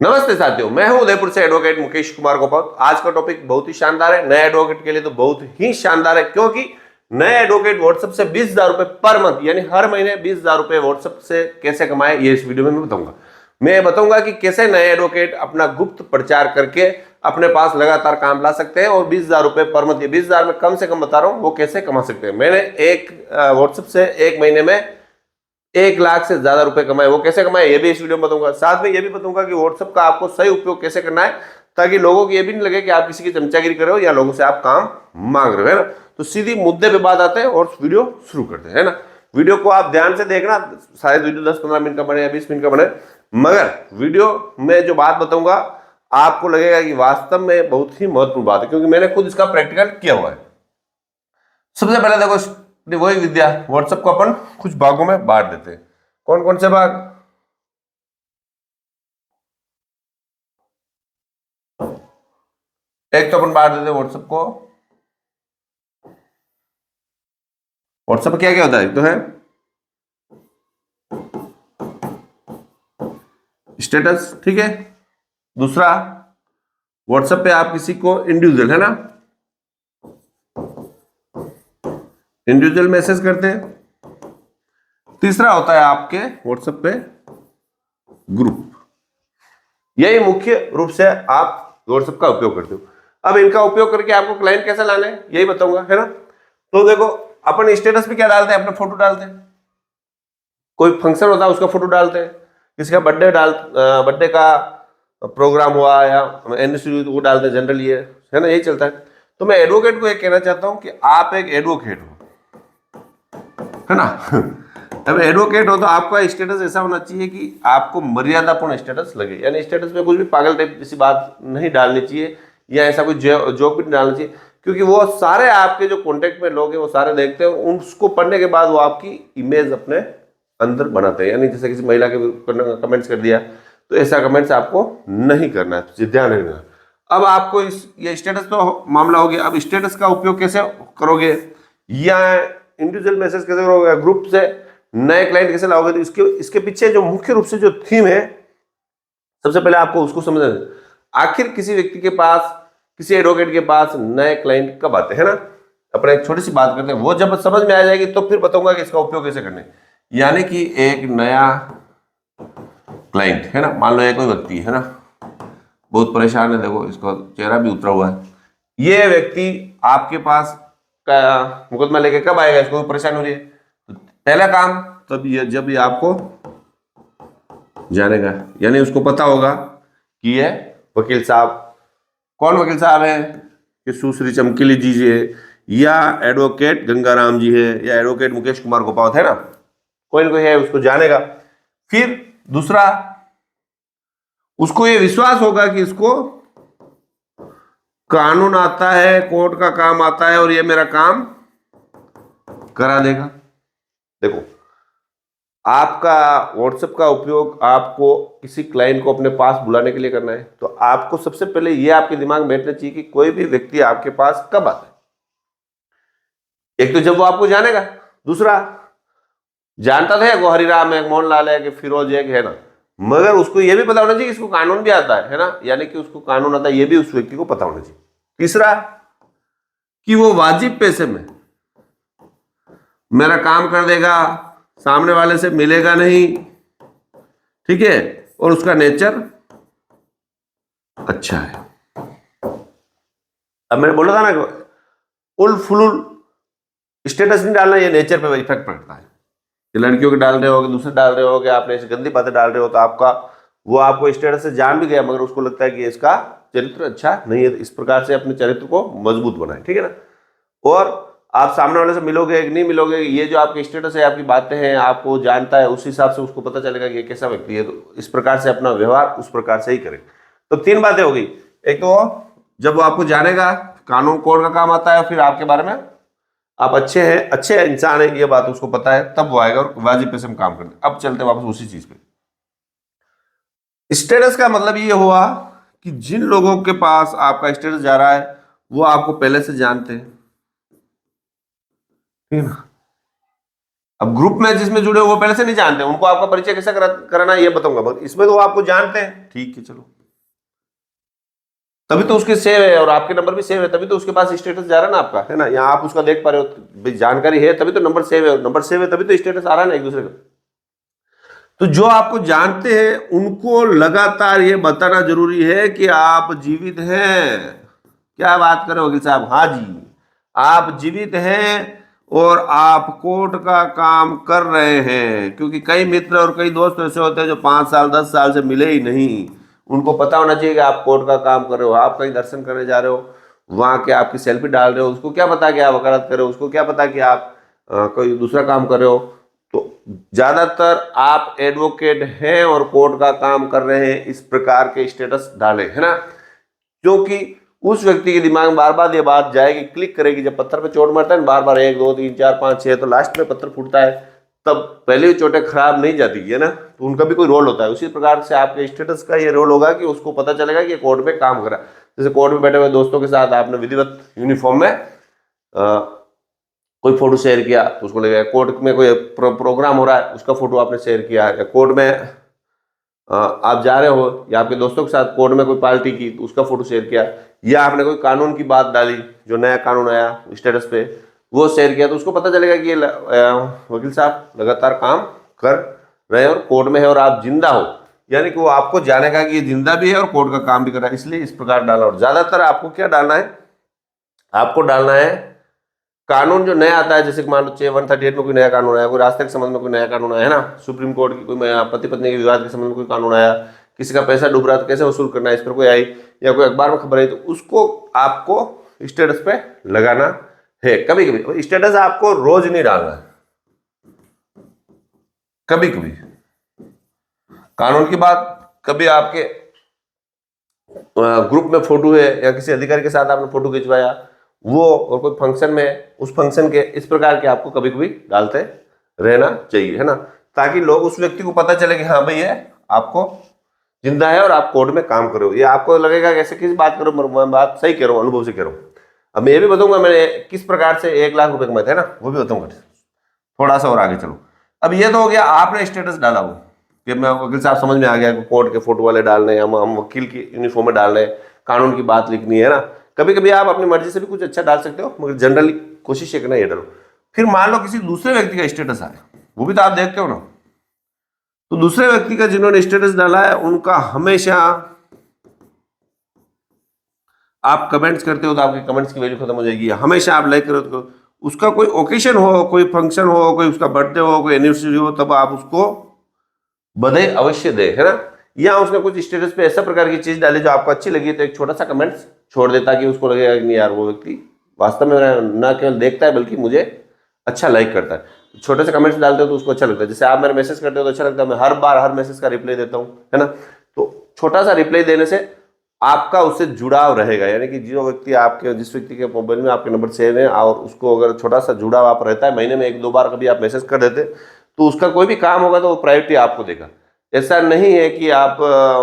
नमस्ते साथियों, मैं हूं उदयपुर से एडवोकेट मुकेश कुमार गोपाल। आज का टॉपिक बहुत ही शानदार है। नए एडवोकेट के लिए तो बहुत ही शानदार है, क्योंकि नए एडवोकेट व्हाट्सएप से 20,000 रुपए पर मंथ यानी हर महीने 20,000 रुपए व्हाट्सएप से कैसे कमाए, ये इस वीडियो में मैं बताऊंगा। मैं बताऊंगा कि कैसे नए एडवोकेट अपना गुप्त प्रचार करके अपने पास लगातार काम ला सकते हैं और 20,000 रुपए पर मंथ, ये 20,000 में कम से कम बता रहा हूं, वो कैसे कमा सकते हैं। मैंने एक व्हाट्सएप से एक महीने में 1 लाख से ज्यादा रुपए कमाए। वो कैसे कमाए ये भी इस वीडियो में बताऊंगा। साथ में ये भी बताऊंगा कि व्हाट्सएप का आपको सही उपयोग कैसे करना है, ताकि लोगों को ये भी नहीं लगे कि आप किसी की चमचागिरी कर रहे हो या लोगों से आप काम मांग रहे हो, है ना। तो सीधी मुद्दे पे बात आते हैं और वीडियो शुरू करते हैं, है ना। वीडियो को आप ध्यान से देखना, शायद वीडियो 10-15 मिनट का बने या 20 मिनट का बने, मगर वीडियो में जो बात बताऊंगा आपको लगेगा कि वास्तव में बहुत ही महत्वपूर्ण बात है, क्योंकि मैंने खुद इसका प्रैक्टिकल किया हुआ है। सबसे पहले देखो, वही विद्या, व्हाट्सएप को अपन कुछ भागों में बांट देते हैं। कौन कौन से भाग? एक तो अपन बांट देते हैं व्हाट्सएप को। व्हाट्सएप क्या क्या होता है? एक तो है स्टेटस, ठीक है। दूसरा, व्हाट्सएप पे आप किसी को इंडिविजुअल, है ना, इंडिविजुअल मैसेज करते हैं। तीसरा होता है आपके व्हाट्सएप पे ग्रुप। यही मुख्य रूप से आप व्हाट्सएप का उपयोग करते हो। अब इनका उपयोग करके आपको क्लाइंट कैसे लाने हैं यही बताऊंगा, है ना। तो देखो, अपन स्टेटस पे क्या डालते हैं? अपने फोटो डालते हैं। कोई फंक्शन होता है उसका फोटो डालते हैं। किसी का बर्थडे का प्रोग्राम हुआ या एनिवर्सरी, वो डालते हैं जनरली, है ना, यही चलता है। तो मैं एडवोकेट को ये कहना चाहता हूं कि आप एक एडवोकेट हो, है ना। अब एडवोकेट हो तो आपका स्टेटस ऐसा होना चाहिए कि आपको मर्यादापूर्ण स्टेटस लगे, यानी स्टेटस में कुछ भी पागल टाइप जैसी बात नहीं डालनी चाहिए या ऐसा कोई जोक भी नहीं डालना चाहिए, क्योंकि वो सारे आपके जो कॉन्टेक्ट में लोग हैं वो सारे देखते हैं, उसको पढ़ने के बाद वो आपकी इमेज अपने अंदर बनाते हैं। यानी जैसे किसी महिला के कमेंट्स कर दिया तो ऐसा कमेंट्स आपको नहीं करना है, ध्यान रखना। अब आपको ये स्टेटस तो मामला हो गया। अब स्टेटस का उपयोग कैसे करोगे या इंडिविजुअल मैसेज कैसे करोगे, ग्रुप से नए क्लाइंट कैसे लाओगे, तो इसके पीछे जो मुख्य रूप से जो थीम है, सबसे पहले आपको उसको समझना है। आखिर किसी व्यक्ति के पास, किसी एडवोकेट के पास नए क्लाइंट कब आते हैं ना। अपने एक छोटी सी बात करते हैं, वो जब समझ में आ जाएगी तो फिर बताऊंगा कि इसका उपयोग कैसे करने। यानी कि एक नया क्लाइंट, है ना, मान लो ये कोई व्यक्ति है ना, बहुत परेशान है, देखो इसका चेहरा भी उतरा हुआ है। ये व्यक्ति आपके पास का मुकदमा लेके कब आएगा? इसको परेशान हो रही है, तो पहला काम तब ये जब ये आपको जानेगा, यानी उसको पता होगा कि ये वकील साहब, कौन वकील साहब है, कि सुश्री चमकीली जी है, या एडवोकेट गंगाराम जी है, या एडवोकेट मुकेश कुमार गोपाल, है ना, कोई ना कोई है, उसको जानेगा। फिर दूसरा, उसको ये विश्वास होगा कि इसको कानून आता है, कोर्ट का काम आता है और ये मेरा काम करा देगा। देखो, आपका व्हाट्सएप का उपयोग आपको किसी क्लाइंट को अपने पास बुलाने के लिए करना है, तो आपको सबसे पहले ये आपके दिमाग में बैठना चाहिए कि कोई भी व्यक्ति आपके पास कब आता है। एक तो जब वो आपको जानेगा, दूसरा जानता था वो हरिराम है, मोहनलाल है, कि फिरोज है ना, मगर उसको ये भी पता होना चाहिए कि इसको कानून भी आता है ना, यानी कि उसको कानून आता है, ये भी उस व्यक्ति को पता होना चाहिए। तीसरा, कि वो वाजिब पैसे में मेरा काम कर देगा, सामने वाले से मिलेगा नहीं, ठीक है, और उसका नेचर अच्छा है। अब मैंने बोला था ना, उल फुलुल स्टेटस नहीं डालना, ये नेचर पे इफेक्ट पड़ता है। कि लड़कियों के डाल रहे हो, दूसरे डाल रहे हो, कि आपने ऐसी गंदी बातें डाल रहे हो, तो आपका वो आपको स्टेटस से जान भी गया, मगर उसको लगता है कि इसका चरित्र अच्छा नहीं है, इस प्रकार से अपने चरित्र को मजबूत बनाए, ठीक है ना। और आप सामने वाले से मिलोगे कि नहीं मिलोगे, ये जो आपके स्टेटस है, आपकी बातें हैं, आपको जानता है, उस हिसाब से उसको पता चलेगा कि ये कैसा व्यक्ति है, तो इस प्रकार से अपना व्यवहार उस प्रकार से ही करें। तो 3 बातें हो गई। एक तो जब वो आपको जानेगा, कानून कोर्ट का काम आता है, फिर आपके बारे में आप अच्छे हैं, अच्छे इंसान है, ये बात उसको पता है, तब वो आएगा और वाजिब पैसे में काम करते। अब चलते वापस उसी चीज पे। स्टेटस का मतलब ये हुआ कि जिन लोगों के पास आपका स्टेटस जा रहा है वो आपको पहले से जानते हैं, ठीक है ना। अब ग्रुप में जिसमें जुड़े वो पहले से नहीं जानते, उनको आपका परिचय कैसे कराना है ये बताऊंगा, मगर इसमें तो वो आपको जानते हैं, ठीक है चलो, तभी तो उसके सेव है और आपके नंबर भी सेव है, तभी तो उसके पास स्टेटस जा रहा है ना आपका, है ना, यहाँ आप उसका देख पा रहे हो, भाई जानकारी है तभी तो नंबर सेव है, नंबर सेव है तभी तो स्टेटस आ रहा है ना एक दूसरे का। तो जो आपको जानते हैं उनको लगातार ये बताना जरूरी है कि आप जीवित हैं। क्या बात करो वकील साहब, हाँ जी, आप जीवित हैं और आप कोर्ट का काम कर रहे हैं, क्योंकि कई मित्र और कई दोस्त ऐसे होते हैं जो 5 साल 10 साल से मिले ही नहीं, उनको पता होना चाहिए कि आप कोर्ट का काम कर रहे हो, आप कहीं दर्शन करने जा रहे हो, वहां के आपकी सेल्फी डाल रहे हो, उसको क्या पता कि आप वकालत कर रहे हो, उसको क्या पता कि आप कोई दूसरा काम कर रहे हो। तो ज्यादातर आप एडवोकेट हैं और कोर्ट का काम कर रहे हैं, इस प्रकार के स्टेटस डालें, है ना, क्योंकि उस व्यक्ति के दिमाग में बार बार ये बात जाएगी, क्लिक करेगी, जब पत्थर पे चोट मारता है ना बार बार 1 2 3 4 5 6, तो लास्ट में पत्थर फूटता है, तब पहले ही चोटें खराब नहीं जाती है ना, तो उनका भी कोई रोल होता है। उसी प्रकार से आपके स्टेटस का ये रोल होगा कि उसको पता चलेगा कि कोर्ट में काम कर रहा है। जैसे कोर्ट में बैठे हुए दोस्तों के साथ आपने विधिवत यूनिफॉर्म में कोई फोटो शेयर किया तो उसको लगेगा, कोर्ट में कोई प्रोग्राम हो रहा है उसका फोटो आपने शेयर किया, या कोर्ट में आप जा रहे हो या आपके दोस्तों के साथ कोर्ट में कोई पार्टी की तो उसका फोटो शेयर किया, या आपने कोई कानून की बात डाली, जो नया कानून आया स्टेटस पे वो शेयर किया, तो उसको पता चलेगा कि ये वकील साहब लगातार काम कर रहे हैं और कोर्ट में है और आप जिंदा हो, यानी कि वो आपको जानेगा कि ये जिंदा भी है और कोर्ट का काम भी कर रहा है, इसलिए इस प्रकार डाला। और ज्यादातर आपको क्या डालना है, आपको डालना है कानून जो नया आता है, जैसे मान लो 138 में कोई नया कानून आया, कोई रास्ते के संबंध में कोई नया कानून आया, है ना, सुप्रीम कोर्ट की कोई पति पत्नी के विवाद के संबंध में कोई कानून आया, किसी का पैसा डूब रहा था कैसे वसूल करना है इस पर कोई आई, या कोई अखबार में खबर आई, तो उसको आपको स्टेटस पे लगाना है। कभी कभी स्टेटस आपको रोज नहीं डालना है, कभी कभी कानून की बात, कभी आपके ग्रुप में फोटो है या किसी अधिकारी के साथ आपने फोटो खिंचवाया वो, और कोई फंक्शन में उस फंक्शन के, इस प्रकार के आपको कभी कभी डालते रहना चाहिए, है ना, ताकि लोग उस व्यक्ति को पता चले कि हाँ भाई ये आपको जिंदा है और आप कोर्ट में काम कर रहे हो। ये आपको लगेगा कैसे किस बात करो, मैं बात सही कह रहा हूँ, अनुभव से कह रहा हूँ। अब मैं ये भी बताऊंगा मैंने किस प्रकार से 1 लाख रुपए कमाए थे ना, वो भी बताऊंगा थोड़ा सा और आगे चलो। अब ये तो हो गया आपने स्टेटस डाला वो कि मैं वकील साहब समझ में आ गया, कोर्ट के फोटो वाले डालने, हम वकील की यूनिफॉर्म में डालने, कानून की बात लिखनी है ना। कभी कभी आप अपनी मर्जी से भी कुछ अच्छा डाल सकते हो, मगर जनरली कोशिश करना ये डालो। फिर मान लो किसी दूसरे व्यक्ति का स्टेटस आए, वो भी तो आप देखते हो ना, तो दूसरे व्यक्ति का जिन्होंने स्टेटस डाला है उनका हमेशा आप कमेंट्स करते हो तो आपके कमेंट्स की वैल्यू खत्म हो जाएगी। हमेशा आप लाइक करो तो उसका कोई ओकेशन हो, कोई फंक्शन हो, कोई उसका बर्थडे हो, कोई एनिवर्सरी हो, तब आप उसको बधाई अवश्य दे, है ना। या उसने कुछ स्टेटस पे ऐसा प्रकार की चीज डाली जो आपको अच्छी लगी तो एक छोटा सा कमेंट छोड़ दे, ताकि उसको लगेगा कि नहीं यार वो व्यक्ति वास्तव में ना केवल देखता है बल्कि मुझे अच्छा लाइक करता है। छोटे से कमेंट्स डालते हो तो उसको अच्छा लगता है, जैसे आप मेरे मैसेज करते हो तो अच्छा लगता है, मैं हर बार हर मैसेज का रिप्लाई देता हूँ, है ना। तो छोटा सा रिप्लाई देने से आपका उससे जुड़ाव रहेगा, यानी कि जो व्यक्ति आपके, जिस व्यक्ति के मोबाइल में आपके नंबर सेव है और उसको अगर छोटा सा जुड़ाव आप रहता है, महीने में 1 2 बार कभी आप मैसेज कर देते तो उसका कोई भी काम होगा तो वो प्रायोरिटी आपको देगा। ऐसा नहीं है कि आप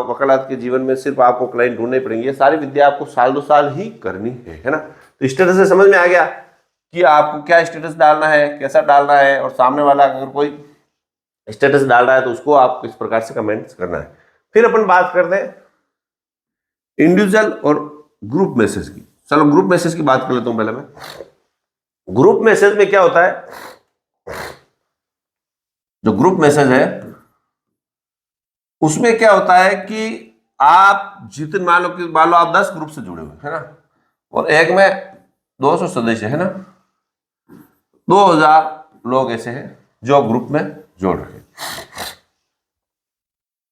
वकालत के जीवन में सिर्फ आपको क्लाइंट ढूंढने पड़ेंगे, ये सारी विद्या आपको साल 2 साल ही करनी है ना। तो स्टेटस से समझ में आ गया कि आपको क्या स्टेटस डालना है, कैसा डालना है, और सामने वाला अगर कोई स्टेटस डाल रहा है तो उसको आप किस प्रकार से कमेंट्स करना है। फिर अपन बात करते हैं इंडिविजुअल और ग्रुप मैसेज की। चलो ग्रुप मैसेज की बात कर लेता हूं पहले मैं। ग्रुप मैसेज में क्या होता है, जो ग्रुप मैसेज है उसमें क्या होता है कि आप जितने, मान लो आप 10 ग्रुप से जुड़े हुए है ना, और एक में 200 सदस्य है ना, 2000 लोग ऐसे हैं जो ग्रुप में जोड़ रहे हैं।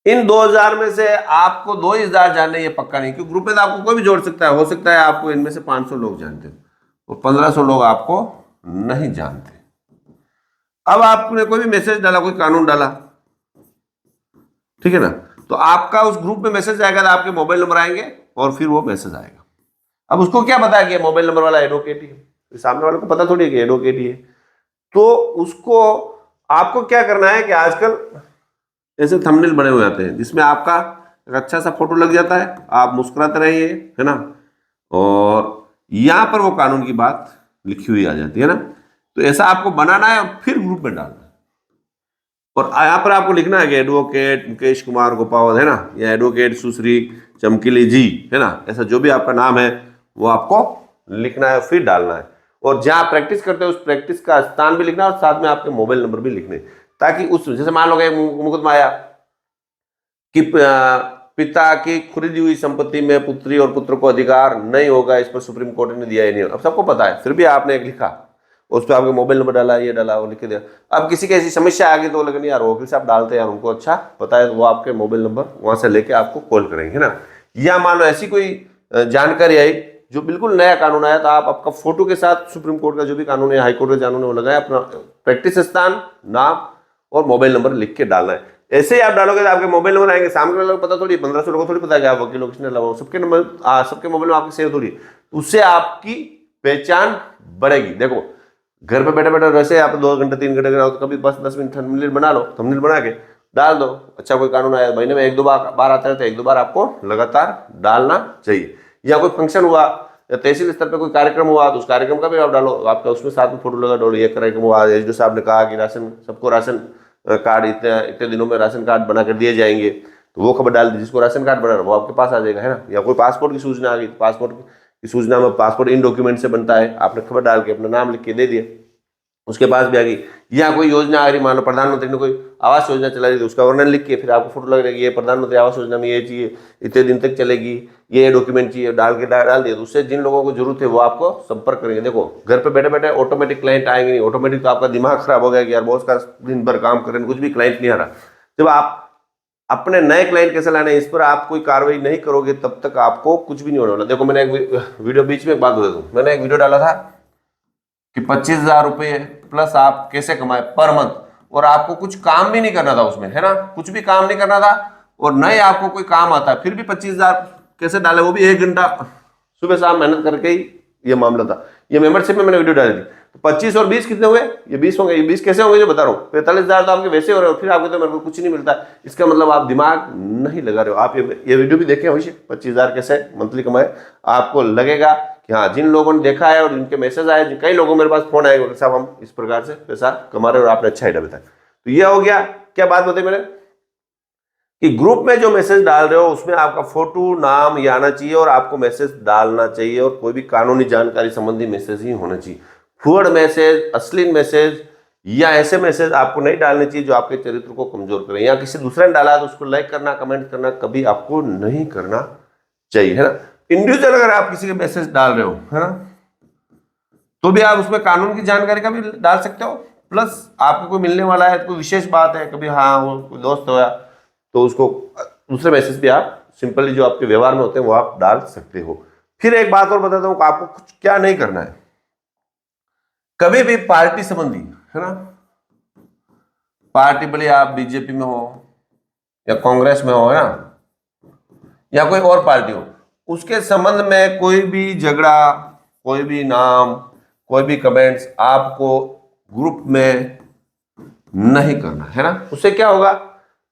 इन 2000 में से आपको 2000 जानने ये पक्का नहीं, क्योंकि ग्रुप में तो आपको कोई भी जोड़ सकता है, हो सकता है आपको इनमें से 500 लोग जानते हैं और 1500 लोग आपको नहीं जानते। अब आपने कोई भी मैसेज डाला, कोई कानून डाला, ठीक है ना, तो आपका उस ग्रुप में मैसेज आएगा तो आपके मोबाइल नंबर आएंगे और फिर वो मैसेज आएगा। अब उसको क्या पता है कि मोबाइल नंबर वाला एडवोकेट ही है, तो सामने वाले को पता थोड़ी है कि एडवोकेट ही है। तो उसको आपको क्या करना है कि आजकल ऐसे थंबनेल बने हुए आते हैं जिसमें आपका एक अच्छा सा फोटो लग जाता है, आप मुस्कुराते रहिए, है ना, और यहां पर वो कानून की बात लिखी हुई आ जाती है ना। तो ऐसा आपको बनाना है और फिर ग्रुप में डालना है। और यहाँ पर आपको लिखना है कि एडवोकेट मुकेश कुमार गोपावत है ना, या एडवोकेट सुश्री चमकीली जी है ना, ऐसा जो भी आपका नाम है वो आपको लिखना है, फिर डालना है। और जहाँ आप प्रैक्टिस करते हो उस प्रैक्टिस का स्थान भी लिखना है और साथ में आपके मोबाइल नंबर भी लिखने, ताकि उस जैसे मान लो कि मुकदमा आया कि पिता की खरीदी हुई संपत्ति में पुत्री और पुत्र को अधिकार नहीं होगा, इस पर सुप्रीम कोर्ट ने दिया ही नहीं, अब सबको पता है, फिर भी आपने एक लिखा, उस पर आपके मोबाइल नंबर डाला, ये डाला, वो लिख के दिया। अब किसी की ऐसी समस्या आ गई तो लगे नहीं यार वकील साहब डालते हैं यार, उनको अच्छा पता है, वो आपके मोबाइल नंबर वहां से लेके आपको कॉल करेंगे ना। या मान लो ऐसी कोई जानकारी आई जो बिल्कुल नया कानून आया, तो आप आपका फोटो के साथ सुप्रीम कोर्ट का जो भी कानून है, हाईकोर्ट का कानून है, वो लगाए, अपना प्रैक्टिस स्थान, नाम और मोबाइल नंबर लिख के डालना है। ऐसे ही आप डालोगे तो आपके मोबाइल नंबर आएंगे, सामने वाले को पता थोड़ी, 1500 लोगों को थोड़ी पता है कि आप वकील हो, किसने लगाओ, सबके नंबर सबके मोबाइल में आपके सेव थोड़ी, उससे आपकी पहचान बढ़ेगी। देखो घर पे बैठे बैठे वैसे आप 2 घंटे 3 घंटे तो कभी बस 10 मिनट थंबनेल बना लो, थंबनेल बना के डाल दो। अच्छा कोई कानून आया, महीने में 1-2 बार आता है तो 1-2 बार आपको लगातार डालना चाहिए। या कोई फंक्शन हुआ या तहसील स्तर पे कोई कार्यक्रम हुआ तो उस कार्यक्रम का भी आप डालो, आपका उसमें साथ में फोटो लगा डालो, ये कार्यक्रम हुआ, एसडीओ साहब ने कहा कि राशन सबको राशन कार्ड इतने इतने दिनों में राशन कार्ड बनाकर दिए जाएंगे, तो वो खबर डाल दी, जिसको राशन कार्ड बनाना वो आपके पास आ जाएगा है ना। या कोई पासपोर्ट की सूचना आ गई, पासपोर्ट की सूचना में पासपोर्ट इन डॉक्यूमेंट से बनता है, आपने खबर डाल के अपना नाम लिख के दे दिया, उसके पास भी आ गई। या कोई योजना आ रही, मान लो प्रधानमंत्री ने कोई आवास योजना चला रही, तो उसका वर्णन लिख के फिर आपको फोटो लग रही है, ये प्रधानमंत्री आवास योजना में ये चाहिए, इतने दिन तक चलेगी, ये डॉक्यूमेंट चाहिए, डाल के डाल दिया, तो उससे जिन लोगों को जरूरत है वो आपको संपर्क करेंगे। देखो घर पे बैठे बैठे ऑटोमेटिक क्लाइंट आएंगे नहीं, ऑटोमेटिक तो आपका दिमाग खराब हो गया कि यार बॉस का दिन भर काम करें कुछ भी क्लाइंट नहीं आ रहा। जब आप अपने नए क्लाइंट कैसे लाने, इस पर आप कोई कार्रवाई नहीं करोगे तब तक आपको कुछ भी नहीं होने वाला। देखो मैंने एक वीडियो बीच में एक बात बता दूं, मैंने एक वीडियो डाला था कि 25,000 रुपये प्लस आप कैसे कमाए पर मंथ, और आपको कुछ काम भी नहीं करना था उसमें है ना, कुछ भी काम नहीं करना था, और नए आपको कोई काम आता है फिर भी 25,000 कैसे डाले, वो भी 1 घंटा सुबह शाम मेहनत करके ही ये मामला था। ये मेंबरशिप में मैंने वीडियो डाली थी। तो 25 और 20 कितने हुए, ये 20 होंगे। ये 20 कैसे होंगे जो बता रहा हूँ, 45,000 तो आपके वैसे हो रहे हो, फिर आपको तो मेरे को कुछ नहीं मिलता। इसका मतलब आप दिमाग नहीं लगा रहे हो। आप ये वीडियो भी देखे अवश्य, 25,000 कैसे मंथली कमाए, आपको लगेगा कि हाँ जिन लोगों ने देखा है और जिनके मैसेज आए, कई लोगों मेरे पास फोन आए साहब हम इस प्रकार से पैसा कमा रहे हो और आपने अच्छा आइडिया बताया। तो ये हो गया, क्या बात बताई मैंने कि ग्रुप में जो मैसेज डाल रहे हो उसमें आपका फोटो नाम ये आना चाहिए और आपको मैसेज डालना चाहिए, और कोई भी कानूनी जानकारी संबंधी मैसेज ही होना चाहिए। फॉरवर्ड मैसेज, अश्लील मैसेज या ऐसे मैसेज आपको नहीं डालने चाहिए जो आपके चरित्र को कमजोर करें। या किसी दूसरे ने डाला तो उसको लाइक करना, कमेंट करना कभी आपको नहीं करना चाहिए, है ना। इंडिविजुअल अगर आप किसी के मैसेज डाल रहे हो है ना, तो भी आप उसमें कानून की जानकारी का भी डाल सकते हो, प्लस आपको कोई मिलने वाला है, कोई विशेष बात है, कभी हाँ वो कोई दोस्त होया तो उसको दूसरे मैसेज भी आप सिंपली जो आपके व्यवहार में होते हैं वो आप डाल सकते हो। फिर एक बात और बताता हूं कि आपको कुछ क्या नहीं करना है, कभी भी पार्टी संबंधी है ना, पार्टी भले आप बीजेपी में हो या कांग्रेस में हो है ना, या कोई और पार्टी हो, उसके संबंध में कोई भी झगड़ा, कोई भी नाम, कोई भी कमेंट्स आपको ग्रुप में नहीं करना है ना। उससे क्या होगा,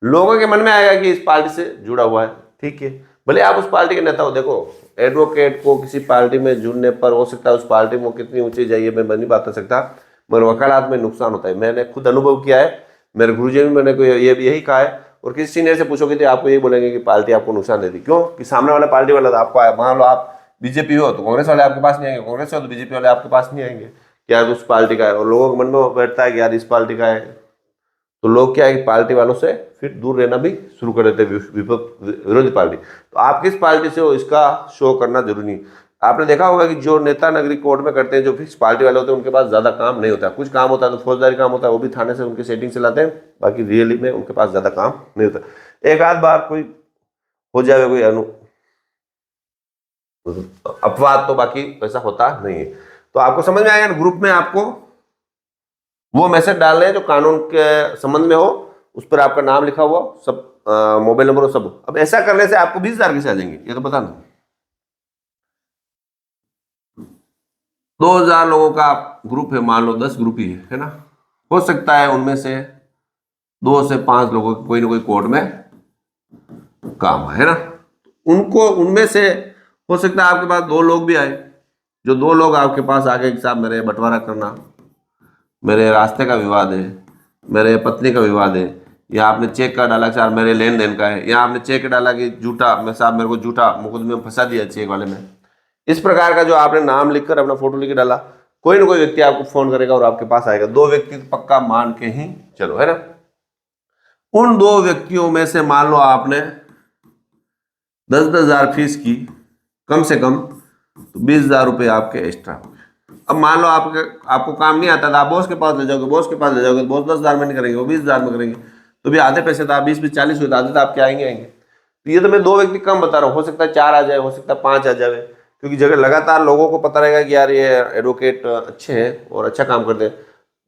लोगों के मन में आएगा कि इस पार्टी से जुड़ा हुआ है, ठीक है, भले आप उस पार्टी के नेता हो। देखो एडवोकेट को किसी पार्टी में जुड़ने पर हो सकता है उस पार्टी में कितनी ऊंची जाइए, मैं नहीं बता सकता, मगर वकालत में नुकसान होता है। मैंने खुद अनुभव किया है, मेरे गुरुजी ने मैंने को यही कहा है, और किसी सीनियर से पूछोगे तो आपको यही बोलेंगे कि पार्टी आपको नुकसान देती। क्यों कि सामने वाला पार्टी वाला था आपको, मान लो आप बीजेपी हो तो कांग्रेस वाले आपके पास नहीं आएंगे, कांग्रेस हो तो बीजेपी वाले आपके पास नहीं आएंगे, क्या उस पार्टी का है, और लोगों के मन में बैठता है कि यार इस पार्टी का है, तो लोग क्या है कि पार्टी वालों से फिर दूर रहना भी शुरू कर देते हैं, विरोधी पार्टी। तो आप किस पार्टी से हो इसका शो करना जरूरी नहीं। आपने देखा होगा कि जो नेता नगरी कोर्ट में करते हैं, जो फिक्स पार्टी वाले होते हैं उनके पास ज्यादा काम नहीं होता, कुछ काम होता है तो फौजदारी काम होता है, वो भी थाने से उनकी सेटिंग से लाते हैं, बाकी रियली में उनके पास ज्यादा काम नहीं होता। एक आध बार कोई हो जाए कोई अपवाद, तो बाकी वैसा होता नहीं है। तो आपको समझ में आएगा, ग्रुप में आपको वो मैसेज डालने हैं जो कानून के संबंध में हो, उस पर आपका नाम लिखा हुआ सब, मोबाइल नंबर सब। अब ऐसा करने से आपको 20,000 कैसे आ जाएंगे ये तो बता ना। 2,000 लोगों का ग्रुप है, मान लो 10 ग्रुप ही है ना, हो सकता है उनमें से 2 से 5 लोगों को कोई ना कोई कोर्ट में काम है ना, उनको उनमें से हो सकता है आपके पास 2 लोग भी आए, जो 2 लोग आपके पास आके साहब मेरे बंटवारा करना, मेरे रास्ते का विवाद है, मेरे पत्नी का विवाद है, या आपने चेक का डाला सर मेरे लेन देन का है, या आपने चेक डाला कि झूठा मैं साहब मेरे को झूठा मुकदमे में फंसा दिया चेक वाले में। इस प्रकार का जो आपने नाम लिखकर अपना फोटो लिख डाला, कोई ना कोई व्यक्ति आपको फोन करेगा और आपके पास आएगा। 2 व्यक्ति पक्का मान के ही चलो, है ना। उन 2 व्यक्तियों में से मान लो आपने 10-10 हजार फीस की, कम से कम तो 20,000 रुपये आपके एक्स्ट्रा हो गए। अब मान लो आपको काम नहीं आता था, आप बॉस के पास ले जाओगे, बॉस के पास ले जाओगे, बॉस 10,000 में नहीं करेंगे, वो 20,000 में करेंगे, तो भी आधे पैसे तो आप 20-40 हुए, आधे तो आपके आएंगे। तो ये तो मैं 2 व्यक्ति कम बता रहा हूँ, हो सकता है 4 आ जाए, हो सकता है 5 आ जाए, क्योंकि जगह लगातार लोगों को पता रहेगा कि यार ये एडवोकेट अच्छे हैं और अच्छा काम करते हैं।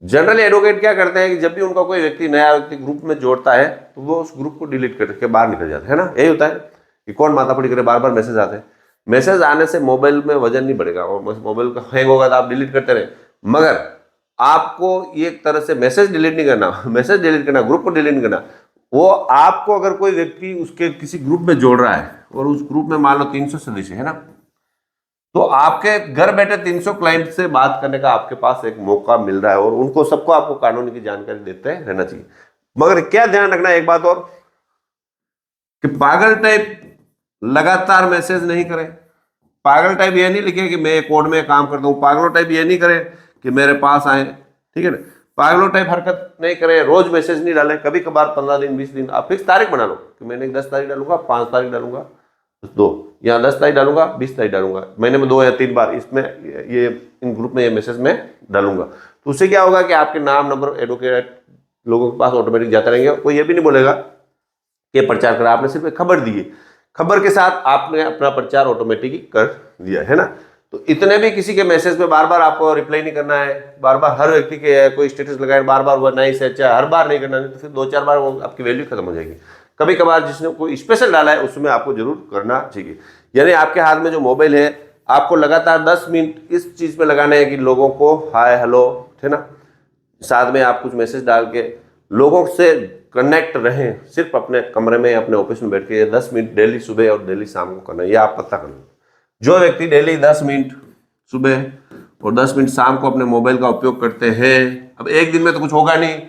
जनरली एडवोकेट क्या करते हैं कि जब भी उनका कोई व्यक्ति नया व्यक्ति ग्रुप में जोड़ता है तो वो उस ग्रुप को डिलीट करके बाहर निकल जाते हैं ना। यही होता है कि कौन माथापड़ी करे, बार बार मैसेज आते हैं। मैसेज आने से मोबाइल में वजन नहीं बढ़ेगा और मोबाइल का हैंग होगा तो आप डिलीट करते रहे, मगर आपको ये एक तरह से मैसेज डिलीट नहीं करना, मैसेज डिलीट करना, ग्रुप को डिलीट नहीं करना। वो आपको अगर कोई व्यक्ति उसके किसी ग्रुप में जोड़ रहा है और उस ग्रुप में मान लो 300 सदस्य है ना, तो आपके घर बैठे 300 क्लाइंट से बात करने का आपके पास एक मौका मिल रहा है और उनको सबको आपको कानून की जानकारी देते रहना चाहिए। मगर क्या ध्यान रखना, एक बात और, कि पागल टाइप लगातार मैसेज नहीं करें। पागल टाइप ये नहीं लिखे कि मैं कोर्ट में काम करता हूँ, पागलों टाइप ये नहीं करें कि मेरे पास आए, ठीक है ना। पागलों टाइप हरकत नहीं करें, रोज मैसेज नहीं डालें, कभी कभार 15 दिन 20 दिन आप फिक्स तारीख बना लो कि मैंने 10 तारीख डालूंगा, 5 तारीख डालूंगा, 2 या 10 तारीख डालूंगा, 20 तारीख डालूंगा, महीने में 2 या 3 बार इसमें ये इन ग्रुप में ये मैसेज में डालूंगा। तो उससे क्या होगा कि आपके नाम नंबर एडवोकेट लोगों के पास ऑटोमेटिक जाता रहेंगे। कोई ये भी नहीं बोलेगा कि प्रचार करा, आपने सिर्फ खबर दी है, खबर के साथ आपने अपना प्रचार ऑटोमेटिक कर दिया, है ना। तो इतने भी किसी के मैसेज पे बार बार आपको रिप्लाई नहीं करना है, बार बार हर व्यक्ति के कोई स्टेटस लगाए बार बार वो नहीं से अच्छा हर बार नहीं करना है, तो फिर 2-4 बार वो आपकी वैल्यू खत्म हो जाएगी। कभी कभार जिसने कोई स्पेशल डाला है उसमें आपको जरूर करना चाहिए। यानी आपके हाथ में जो मोबाइल है आपको लगातार 10 मिनट इस चीज पे लगाने हैं कि लोगों को हाय हेलो, है ना, साथ में आप कुछ मैसेज डाल के लोगों से कनेक्ट रहें। सिर्फ अपने कमरे में अपने ऑफिस में बैठ के 10 मिनट डेली सुबह और डेली शाम को करना है, ये आप पता करना। जो व्यक्ति डेली 10 मिनट सुबह और 10 मिनट शाम को अपने मोबाइल का उपयोग करते हैं, अब एक दिन में तो कुछ होगा नहीं,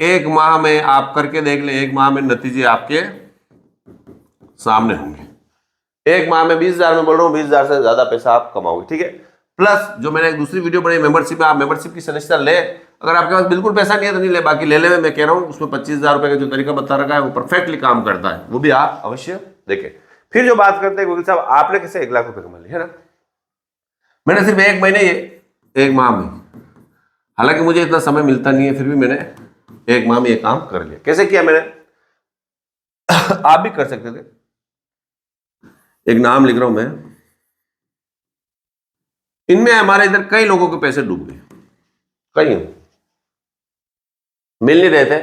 1 माह में आप करके देख लें, 1 माह में नतीजे आपके सामने होंगे। 1 माह में 20,000 में बोल रहा हूँ, 20,000 से ज्यादा पैसा आप कमाओगे, ठीक है। प्लस जो मैंने एक दूसरी वीडियो बनाई मेंबरशिप में, आप मेंबरशिप की सदस्यता ले, अगर आपके पास बिल्कुल पैसा नहीं है तो नहीं ले, बाकी ले ले, मैं कह रहा हूँ उसमें 25,000 रुपए का जो तरीका बता रखा है वो परफेक्टली काम करता है, वो भी आप अवश्य देखें। फिर जो बात करते हैं वकील साहब, आपने कैसे 1 लाख रुपए कमा लिए, है ना। मैंने सिर्फ 1 महीने, 1 माह में, हालांकि मुझे इतना समय मिलता नहीं है, फिर भी मैंने 1 माह में ये काम कर लिया। कैसे किया मैंने, आप भी कर सकते थे। एक नाम लिख रहा हूं मैं, इनमें हमारे इधर कई लोगों के पैसे डूब गए, कई मिल नहीं रहे थे।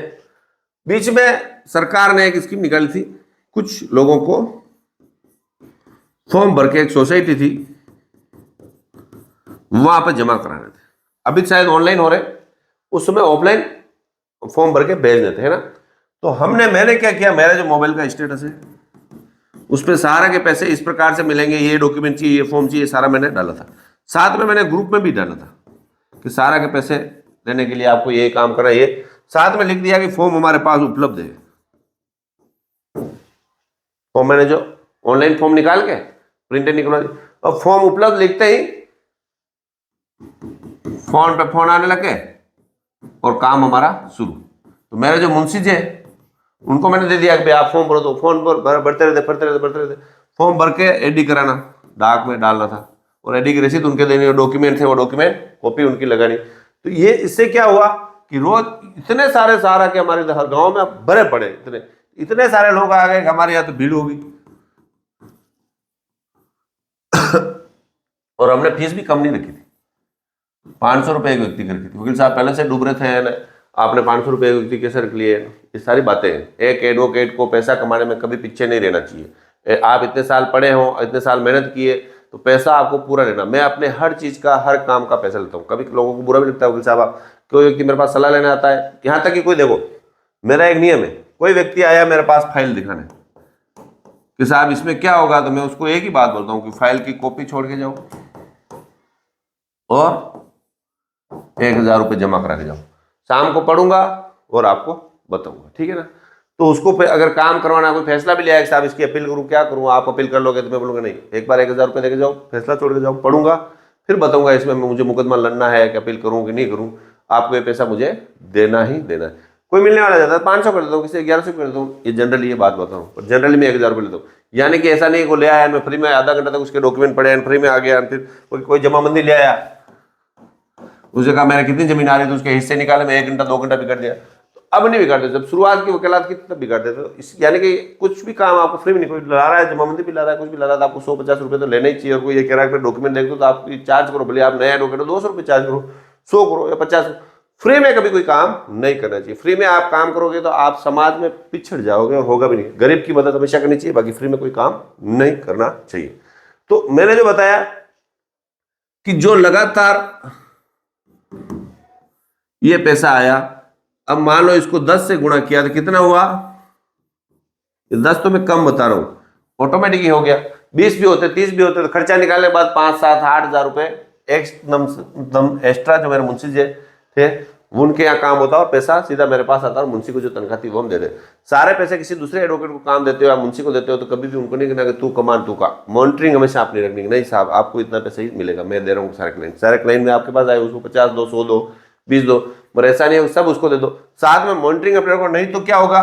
बीच में सरकार ने एक स्कीम निकाली थी, कुछ लोगों को फॉर्म भर के, एक सोसाइटी थी वहां पर जमा कराने थे, अभी शायद ऑनलाइन हो रहे, उस समय ऑफलाइन फॉर्म भर के भेज देते हैं ना। तो मैंने क्या किया, मेरा जो मोबाइल का स्टेटस है उस पर सारा के पैसे इस प्रकार से मिलेंगे, ये डॉक्यूमेंट चाहिए, ये फॉर्म चाहिए, सारा मैंने डाला था। साथ में मैंने ग्रुप में भी डाला था कि सारा के पैसे देने के लिए आपको ये काम करना है, ये साथ में लिख दिया कि फॉर्म हमारे पास उपलब्ध है। फॉर्म मैंने जो ऑनलाइन फॉर्म निकाल के प्रिंटर निकलवा दी, और फॉर्म उपलब्ध लिखते ही फोन पे फोन आने लगे और काम हमारा शुरू। तो मेरे जो मुंशी जी है उनको मैंने दे दिया कि भाई आप फॉर्म भरो, तो फोन पर भरते रहते। फॉर्म भर के एडी कराना, डाक में डालना था, और एडी की रसीद उनके देनी, डॉक्यूमेंट थे वो डॉक्यूमेंट कॉपी उनकी लगानी। तो ये इससे क्या हुआ कि रोज इतने सारे सहारा के हमारे गांव में भरे पड़े, इतने सारे लोग आ गए, हमारे यहाँ तो भीड़ होगी। और हमने फीस भी कम नहीं रखी थी, 500 रुपए एक व्यक्ति की रखी थी। वकील साहब पहले से डूब रहे थे, आपने 500 रुपए एक व्यक्ति कैसे रख लिए, ये सारी बातें हैं। एक एडवोकेट को पैसा कमाने में कभी पीछे नहीं रहना चाहिए। आप इतने साल पढ़े हो, इतने साल मेहनत किए, तो पैसा आपको पूरा लेना। मैं अपने हर चीज का, हर काम का पैसा लेता हूँ। कभी लोगों को बुरा भी लगता है वकील साहब, कोई व्यक्ति मेरे पास सलाह लेने आता है, यहाँ तक कि कोई, देखो मेरा एक नियम है, कोई व्यक्ति आया मेरे पास फाइल दिखाने कि साहब इसमें क्या होगा, तो मैं उसको एक ही बात बोलता हूँ कि फाइल की कॉपी छोड़ के जाओ और 1,000 रुपये जमा करा के जाओ। शाम को पढ़ूंगा, और आपको बताऊंगा, ठीक है ना। तो उसको अगर काम करवाना, कोई फैसला भी लिया है कि साहब इसकी अपील करूं, क्या करूं, आप अपील कर लोगे तो मैं बोलूंगा नहीं, एक बार 1000 रुपये देके जाओ, फैसला छोड़ के जाओ, पढ़ूंगा, फिर बताऊंगा इसमें मुझे मुकदमा लड़ना है कि अपील करूं कि नहीं करूं, आपको ये पैसा मुझे देना ही देना है। कोई मिलने वाला जाता है 500 कर देता हूँ, किसी 1100 कर देता हूँ, ये जनरली ये बात बताऊँ, पर जनरली मैं 1000 रुपये लेता हूँ। यानी कि ऐसा नहीं को ले आया मैं फ्री में, आधा घंटा तक उसके डॉक्यूमेंट पढ़े, फ्री में आ गया, फिर कोई जमाबंदी ले आया, उसने कहा मैंने कितनी जमीन आ रही, तो उसके हिस्से निकाले, मैं 1 घंटा 2 घंटा बिगाड़ दिया। तो अब नहीं बिगाड़ते, जब शुरुआत की वकालत की तब बिगाड़ते। तो यानी कि कुछ भी काम आपको फ्री में नहीं, कोई ला रहा है, जमाबंदी भी ला रहा है, कुछ भी ला रहा है, तो आपको 100-50 रुपये तो लेना ही चाहिए। और कोई ये कह रहा है डॉक्यूमेंट देख दो तो आप चार्ज करो, भले आप नया डॉक्यूमेंट 200 रुपये चार्ज करो, 100 करो या 50। फ्री में कभी कोई काम नहीं करना चाहिए। फ्री में आप काम करोगे तो आप समाज में पिछड़ जाओगे और होगा भी नहीं। गरीब की मदद हमेशा करनी चाहिए, बाकी फ्री में कोई काम नहीं करना चाहिए। तो मैंने जो बताया कि जो लगातार ये पैसा आया, अब मान लो इसको 10 से गुणा किया तो कितना हुआ, 10 तो मैं कम बता रहा हूं, ऑटोमेटिक ही हो गया। 20 भी होते, 30 भी होते, तो खर्चा निकालने के बाद 5-7-8 हज़ार रुपए एक्स्ट्रा जो मेरे मुंशी जी थे उनके यहाँ काम होता और पैसा सीधा मेरे पास आता और मुंशी को जो तनख्वाह थी वो हम दे दे। सारे पैसे किसी दूसरे एडवोकेट को काम देते हो या मुंशी को देते हो तो कभी भी उनको नहीं कहना कि तू कमान तू का। मॉनिटरिंग हमेशा आपने रखनी, नहीं साहब आपको इतना पैसा ही मिलेगा, मैं दे रहा हूँ सारे क्लाइंट में आपके पास आए उसको 50 दो, 100 दो, 20 दो, पर ऐसा नहीं है सब उसको दे दो, साथ में मॉनिटरिंग अपने रखो। नहीं तो क्या होगा,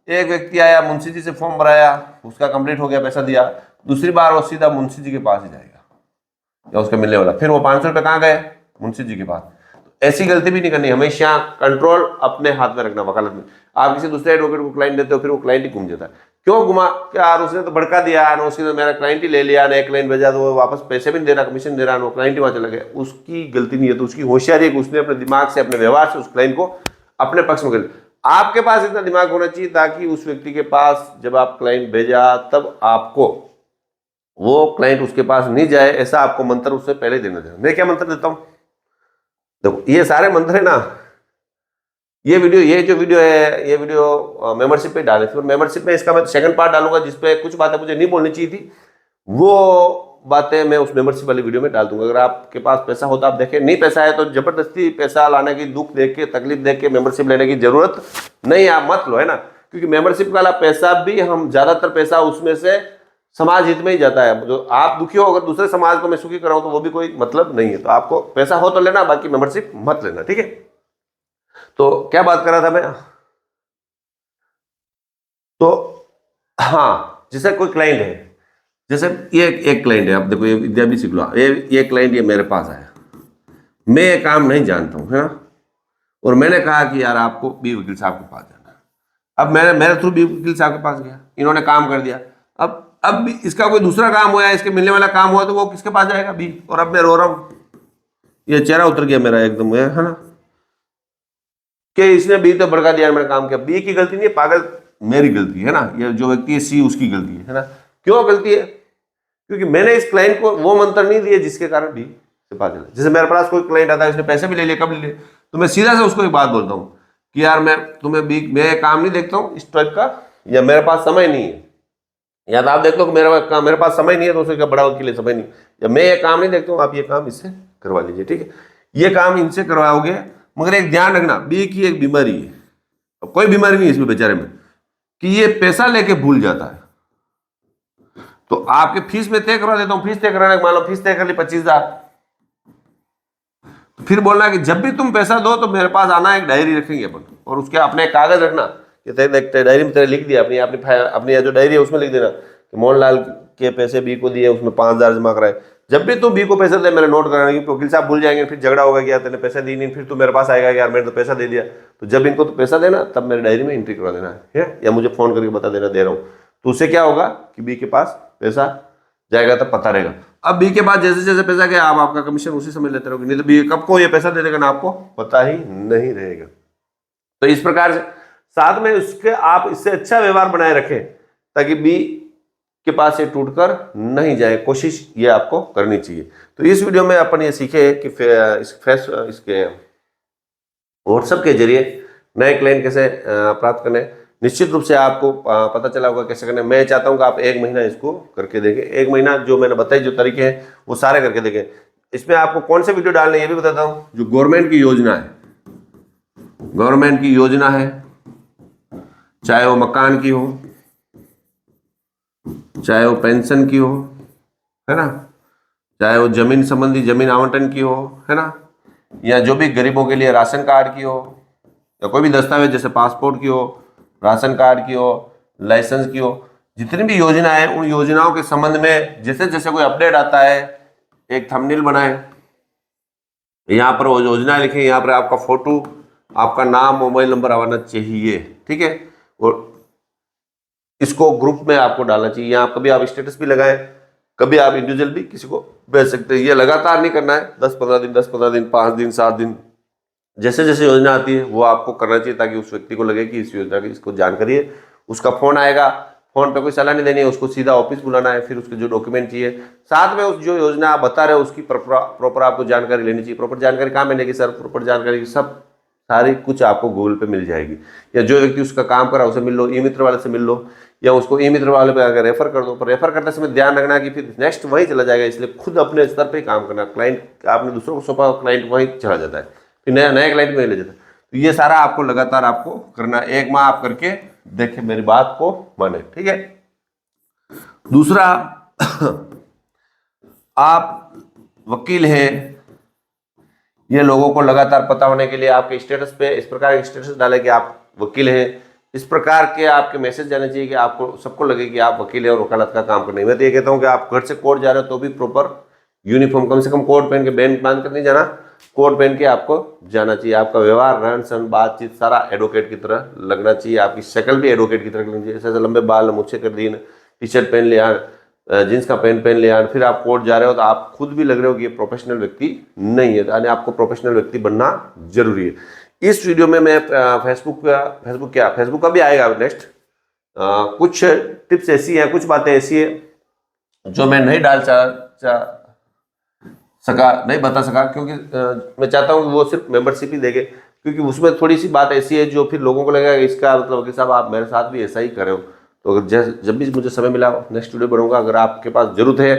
एक व्यक्ति आया मुंशी जी से फॉर्म भराया, उसका कंप्लीट हो गया, पैसा दिया, दूसरी बार वो सीधा मुंशी जी के पास ही जाएगा या उसका मिलने वाला, फिर वो 500 रुपये कहाँ गए, मुंशी जी के पास। ऐसी गलती भी नहीं करनी, हमेशा कंट्रोल अपने हाथ में रखना। वकालत में आप किसी दूसरे एडवोकेट को क्लाइंट देते हो, फिर वो क्लाइंट ही घूम जाता है। क्यों घुमा, यार उसने तो भड़का दिया, उसने मेरा क्लाइंट ही ले लिया, नया क्लाइंट भेजा, तो वो वापस पैसे भी नहीं दे रहा, कमीशन दे रहा, वो क्लाइंट ही वहां चला गया। उसकी गलती नहीं है, तो उसकी होशियारी है कि उसने अपने दिमाग से, अपने व्यवहार से उस क्लाइंट को अपने पक्ष में कर। आपके पास इतना दिमाग होना चाहिए ताकि उस व्यक्ति के पास जब आप क्लाइंट भेजा तब आपको वो क्लाइंट उसके पास नहीं जाए, ऐसा आपको मंत्र उससे पहले देना चाहिए। मैं क्या मंत्र देता हूं, देखो ये सारे मंत्र है ना, ये जो वीडियो है, ये वीडियो मेंबरशिप पे डाले थे, मेंबरशिप में इसका मैं सेकंड पार्ट डालूंगा जिसपे कुछ बातें मुझे नहीं बोलनी चाहिए थी, वो बातें मैं उस मेंबरशिप वाली वीडियो में डाल दूंगा। अगर आपके पास पैसा हो तो आप देखें, नहीं पैसा है तो जबरदस्ती पैसा लाने की, दुख देख के, तकलीफ देख के मेंबरशिप लेने की जरूरत नहीं, आप मत लो, है ना। क्योंकि मेंबरशिप वाला पैसा भी हम ज्यादातर पैसा उसमें से समाज हित में ही जाता है। जो आप दुखी हो, अगर दूसरे समाज को मैं सुखी कराऊं तो वो भी कोई मतलब नहीं है। तो आपको पैसा हो तो लेना, बाकी मेंबरशिप मत लेना, ठीक है। तो क्या बात कर रहा था मैं, तो हाँ, जैसे कोई क्लाइंट है, जैसे ये एक क्लाइंट है, आप देखो ये विद्या भी सीख लो, ये क्लाइंट ये मेरे पास आया, मैं ये काम नहीं जानता हूं, है ना, और मैंने कहा कि यार आपको बी वकील साहब के पास जाना है। अब मैंने मेरे थ्रू बी वकील साहब के पास गया, इन्होंने काम कर दिया। अब भी इसका कोई दूसरा काम हुआ, इसके मिलने वाला काम हुआ, तो वो किसके पास जाएगा, बी। और अब मैं रो रहा हूं, ये चेहरा उतर गया मेरा एकदम, है ना, कि इसने बी तो भड़का दिया, मैंने काम किया। बी की गलती नहीं है, पागल मेरी गलती है ना, ये जो व्यक्ति है सी उसकी गलती है ना। क्यों गलती है, क्योंकि मैंने इस क्लाइंट को वो मंत्र नहीं दिए जिसके कारण बी से पास चला। जैसे मेरे पास कोई क्लाइंट आता है, इसने पैसे भी ले लिए, कब ले लिए, तो मैं सीधा से उसको एक बात बोलता हूँ कि यार मैं तुम्हें बी, मैं काम नहीं देखता हूँ इस टाइप का, या मेरे पास समय नहीं है, या तो आप देख लो कि मेरे पास समय नहीं है, तो उसका बड़ा वकील है, समय नहीं, या मैं ये काम नहीं देखता हूँ, आप ये काम इससे करवा लीजिए, ठीक है। ये काम इनसे करवाओगे, मगर एक ध्यान रखना, बी की एक बीमारी है, अब कोई बीमारी नहीं है इसमें बेचारे में, कि ये पैसा लेके भूल जाता है। तो आपके फीस में तय करवा देता हूं, फीस तय कराने, मान लो फीस तय कर ली 25,000, तो फिर बोलना कि जब भी तुम पैसा दो तो मेरे पास आना, एक डायरी रखेंगे अपन, और उसके अपने कागज रखना कि डायरी में तेरे लिख दिया, अपनी जो डायरी है उसमें लिख देना कि मोहनलाल के पैसे बी को दिए, उसमें 5,000 जमा कराए। जब भी तू बी को पैसे दे, मेरे नोट कराने की, वकील साहब भूल जाएंगे, फिर झगड़ा होगा कि यार तेने पैसा दी नहीं, फिर तू मेरे पास आएगा कि यार मैंने तो पैसा दे दिया। तो जब इनको तो पैसा देना, तब मेरे डायरी में एंट्री करवा देना है, या मुझे फोन करके बता देना दे रहा हूँ। तो उससे क्या होगा कि बी के पास पैसा जाएगा, तब पता रहेगा। अब बी के पास जैसे जैसे पैसा गया, आप आपका कमीशन उसी समय लेते रहोगे, नहीं तो बी कब को ये पैसा दे देगा ना, आपको पता ही नहीं रहेगा। तो इस प्रकार से साथ में उसके आप इससे अच्छा व्यवहार बनाए रखें ताकि बी के पास ये टूटकर नहीं जाए, कोशिश ये आपको करनी चाहिए। तो इस वीडियो में अपन ये सीखे कि इसके व्हाट्सएप के जरिए नए क्लाइंट कैसे प्राप्त करने। निश्चित रूप से आपको पता चला होगा कैसे करने। मैं चाहता हूं कि आप 1 महीना इसको करके देखें, 1 महीना जो मैंने बताई जो तरीके हैं वो सारे करके देखें। इसमें आपको कौन से वीडियो डालने ये भी बताता हूं, जो गवर्नमेंट की योजना है गवर्नमेंट की योजना है, चाहे वो मकान की हो, चाहे वो पेंशन की हो, है ना, चाहे वो जमीन संबंधी जमीन आवंटन की हो, है ना, या जो भी गरीबों के लिए राशन कार्ड की हो, या कोई भी दस्तावेज जैसे पासपोर्ट की हो, राशन कार्ड की हो, लाइसेंस की हो, जितनी भी योजना है उन योजनाओं के संबंध में जैसे जैसे कोई अपडेट आता है एक थंबनेल बनाए, यहाँ पर वो योजना लिखे, यहाँ पर आपका फोटो, आपका नाम, मोबाइल नंबर आना चाहिए, ठीक है। और इसको ग्रुप में आपको डालना चाहिए। यहाँ कभी आप स्टेटस भी लगाएं, कभी आप इंडिविजुअल भी किसी को भेज सकते हैं। ये लगातार नहीं करना है, 10-15 दिन 10-15 दिन 5 दिन 7 दिन, जैसे जैसे योजना आती है वो आपको करना चाहिए, ताकि उस व्यक्ति को लगे कि इस योजना की इसको जानकारी है। उसका फोन आएगा, फोन पे कोई सलाह नहीं देनी है, उसको सीधा ऑफिस बुलाना है, फिर उसके जो डॉक्यूमेंट चाहिए, साथ में उस जो योजना आप बता रहे हो उसकी प्रॉपर आपको जानकारी लेनी चाहिए। प्रॉपर जानकारी कहाँ मिलेगी सर? प्रॉपर जानकारी सब सारी कुछ आपको गूगल पे मिल जाएगी, या जो व्यक्ति उसका काम कर रहा है उसे मिल लो, ई मित्र वाले से मिल लो, या उसको ई मित्र वाले पे अगर रेफर कर दो। पर रेफर करते समय ध्यान रखना कि फिर नेक्स्ट वही चला जाएगा, इसलिए खुद अपने स्तर पे काम करना। क्लाइंट आपने दूसरों को सौंपा, क्लाइंट वहीं चला जाता है, फिर नया क्लाइंट वहीं ले जाता है। तो ये सारा आपको लगातार आपको करना, 1 माह आप करके देखें, मेरी बात को माने, ठीक है। दूसरा, आप वकील हैं, ये लोगों को लगातार पता होने के लिए आपके स्टेटस पे इस प्रकार के स्टेटस डालें कि आप वकील हैं। इस प्रकार के आपके मैसेज जाने चाहिए कि आपको सबको लगे कि आप वकील हैं और वकालत का काम करने। मैं तो ये कहता हूँ कि आप घर से कोर्ट जा रहे हो तो भी प्रॉपर यूनिफॉर्म, कम से कम कोट पहन के, बैंड बांध कर नहीं जाना, कोट पहन के आपको जाना चाहिए। आपका व्यवहार, रहन सहन, बातचीत सारा एडवोकेट की तरह लगना चाहिए, आपकी शक्ल भी एडवोकेट की तरह लगनी चाहिए। ऐसे लंबे बाल मुझसे कर दिए, टी शर्ट पहन लिया, जींस का पैंट पहन लिया, फिर आप कोर्ट जा रहे हो तो आप खुद भी लग रहे हो कि ये प्रोफेशनल व्यक्ति नहीं है, यानी आपको प्रोफेशनल व्यक्ति बनना जरूरी है। इस वीडियो में मैं फेसबुक का भी आएगा नेक्स्ट, कुछ टिप्स ऐसी हैं, कुछ बातें ऐसी है जो मैं नहीं नहीं बता सका, क्योंकि मैं चाहता हूँ कि वो सिर्फ मेंबरशिप ही देंगे, क्योंकि उसमें थोड़ी सी बात ऐसी है जो फिर लोगों को लगेगा इसका मतलब कि साहब आप मेरे साथ भी ऐसा ही कर रहे हो। तो अगर जब भी मुझे समय मिला नेक्स्ट वीडियो बनूंगा। अगर आपके पास जरूरत है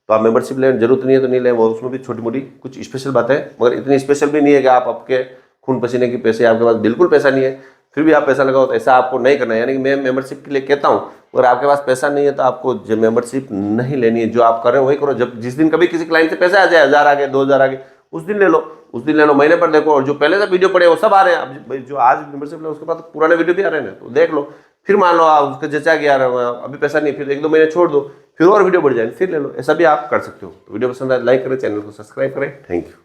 तो आप मेंबरशिप लें, जरूरत नहीं है तो नहीं लें। वो उसमें भी छोटी मोटी कुछ स्पेशल बातें, मगर इतनी स्पेशल भी नहीं है कि आप आपके खून पसीने के पैसे, आपके पास बिल्कुल पैसा नहीं है फिर भी आप पैसा लगाओ, तो ऐसा आपको नहीं करना है। यानी कि मैं मेंबरशिप के लिए कहता हूँ, अगर आपके पास पैसा नहीं है तो आपको जो मेंबरशिप नहीं लेनी है, जो आप कर रहे हो वही करो। जब जिस दिन कभी किसी क्लाइंट से पैसा आ जाए, 1000 आ गए, 2000 आ गए, उस दिन ले लो, उस दिन ले लो, महीने पर देखो। और जो पहले से वीडियो पड़े वो सब आ रहे हैं, अब जो आज मेंबरशिप ले उसके बाद पुराने वीडियो भी आ रहे हैं, तो देख लो। फिर मान लो आप उसका जचा कि यार अभी पैसा नहीं, फिर 1-2 महीने छोड़ दो, फिर और वीडियो बढ़ जाए, फिर ले लो। ऐसा भी आप कर सकते हो। तो वीडियो पसंद आए लाइक करें, चैनल को सब्सक्राइब करें। Thank you.